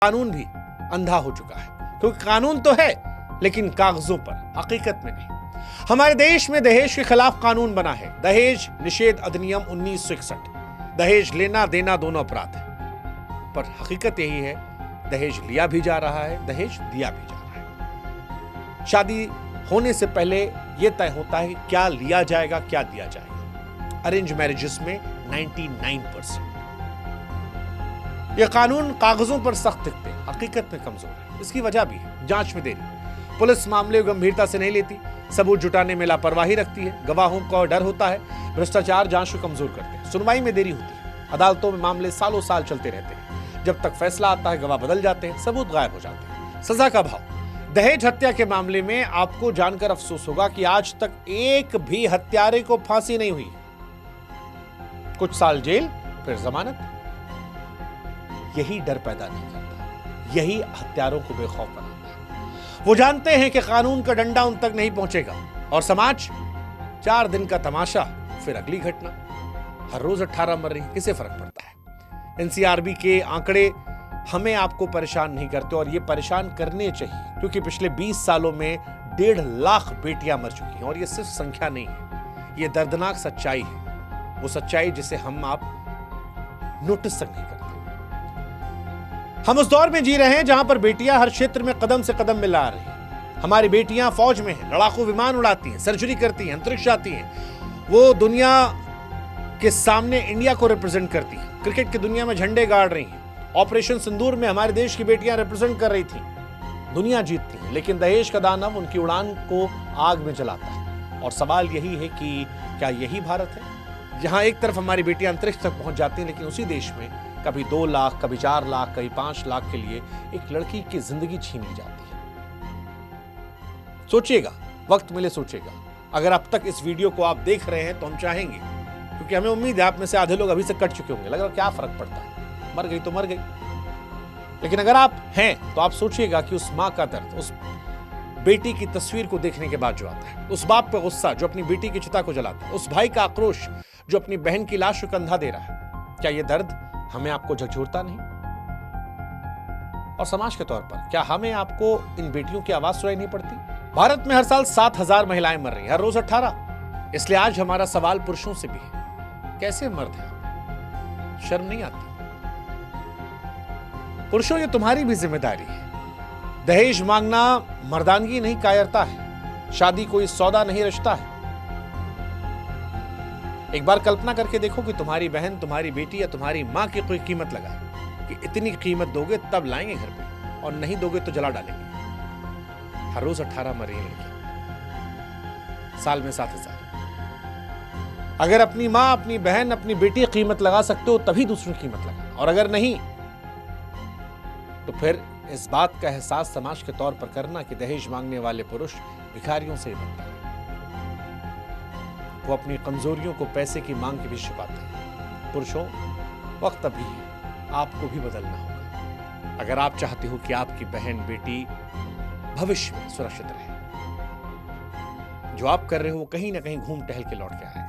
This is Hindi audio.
कानून भी अंधा हो चुका है, क्योंकि कानून तो है लेकिन कागजों पर, हकीकत में नहीं। हमारे देश में दहेज के खिलाफ कानून बना है, दहेज निषेध अधिनियम 1961। दहेज लेना देना दोनों अपराध है, पर हकीकत यही है दहेज लिया भी जा रहा है, दहेज दिया भी जा रहा है। शादी होने से पहले यह तय होता है क्या लिया जाएगा, क्या दिया जाएगा। अरेंज मैरिजेस में 99%। यह कानून कागजों पर सख्त दिखते हैं, हकीकत में कमजोर है। इसकी वजह भी है, जांच में देरी। पुलिस मामले को गंभीरता से नहीं लेती, सबूत जुटाने में लापरवाही रखती है, गवाहों का डर होता है, भ्रष्टाचार जांच को कमजोर करते हैं, सुनवाई में देरी होती है, अदालतों में मामले सालों साल चलते रहते हैं, जब तक फैसला आता है गवाह बदल जाते हैं, सबूत गायब हो जाते हैं। सजा का भाव। दहेज हत्या के मामले में आपको जानकर अफसोस होगा कि आज तक एक भी हत्यारे को फांसी नहीं हुई। कुछ साल जेल, फिर जमानत। यही डर पैदा नहीं करता, यही हत्यारों को बेखौफ बनाता है। वो जानते हैं कि कानून का डंडा उन तक नहीं पहुंचेगा और समाज 4 दिन का तमाशा, फिर अगली घटना। हर रोज 18 मर रही, किसे फर्क पड़ता है। एनसीआरबी के आंकड़े हमें आपको परेशान नहीं करते, और ये परेशान करने चाहिए, क्योंकि पिछले 20 सालों में 1.5 लाख बेटियां मर चुकी हैं। और ये सिर्फ संख्या नहीं है, ये दर्दनाक सच्चाई है, वो सच्चाई जिसे हम आप नोटिस तक नहीं करते। हम उस दौर में जी रहे हैं जहां पर बेटियां हर क्षेत्र में कदम से कदम मिला रही हैं। हमारी बेटियां फौज में हैं, लड़ाकू विमान उड़ाती हैं, सर्जरी करती हैं, अंतरिक्ष जाती हैं। वो दुनिया के सामने इंडिया को रिप्रेजेंट करती हैं, क्रिकेट की दुनिया में झंडे गाड़ रही हैं। ऑपरेशन सिंदूर में हमारे देश की बेटियां रिप्रेजेंट कर रही थी, दुनिया जीतती है। लेकिन दहेज का दानव उनकी उड़ान को आग में जलाता है। और सवाल यही है कि क्या यही भारत है, जहां एक तरफ हमारी बेटियां अंतरिक्ष तक पहुंच जाती हैं, लेकिन उसी देश में कभी 2 लाख, कभी 4 लाख, कभी 5 लाख के लिए एक लड़की की जिंदगी छीन ली जाती है। सोचिएगा, वक्त मिले सोचिएगा। अगर अब तक इस वीडियो को आप देख रहे हैं तो हम चाहेंगे, क्योंकि हमें उम्मीद है आप में से आधे लोग अभी से कट चुके होंगे, लग रहा क्या फर्क पड़ता है, मर गई तो मर गई। लेकिन अगर आप हैं तो आप सोचिएगा कि उस मां का दर्द, उस बेटी की तस्वीर को देखने के बाद जो आता है, उस बाप का गुस्सा जो अपनी बेटी की चिता को जलाता है, उस भाई का आक्रोश जो अपनी बहन की लाश को कंधा दे रहा है, क्या यह दर्द हमें आपको झकझोरता नहीं? और समाज के तौर पर क्या हमें आपको इन बेटियों की आवाज सुनाई नहीं पड़ती? भारत में हर साल 7,000 महिलाएं मर रही हैं, हर रोज 18। इसलिए आज हमारा सवाल पुरुषों से भी है, कैसे मर्द हैं आप? शर्म नहीं आती? पुरुषों, ये तुम्हारी भी जिम्मेदारी है। दहेज मांगना मर्दानगी नहीं, कायरता है। शादी कोई सौदा नहीं, रिश्ता है। एक बार कल्पना करके देखो कि तुम्हारी बहन, तुम्हारी बेटी या तुम्हारी मां की कोई कीमत लगाए कि इतनी कीमत दोगे तब लाएंगे घर पे, और नहीं दोगे तो जला डालेंगे। हर रोज 18 मर रही है लड़कियां, साल में 7,000। अगर अपनी मां, अपनी बहन, अपनी बेटी कीमत लगा सकते हो तभी दूसरों की कीमत लगा, और अगर नहीं तो फिर इस बात का एहसास समाज के तौर पर करना कि दहेज मांगने वाले पुरुष भिखारियों से बनता है। वो अपनी कमजोरियों को पैसे की मांग के भी छुपाते हैं। पुरुषों, वक्त अभी है, आपको भी बदलना होगा। अगर आप चाहते हो कि आपकी बहन, बेटी भविष्य में सुरक्षित रहे, जो आप कर रहे हो वो कहीं ना कहीं घूम टहल के लौट के आएगा।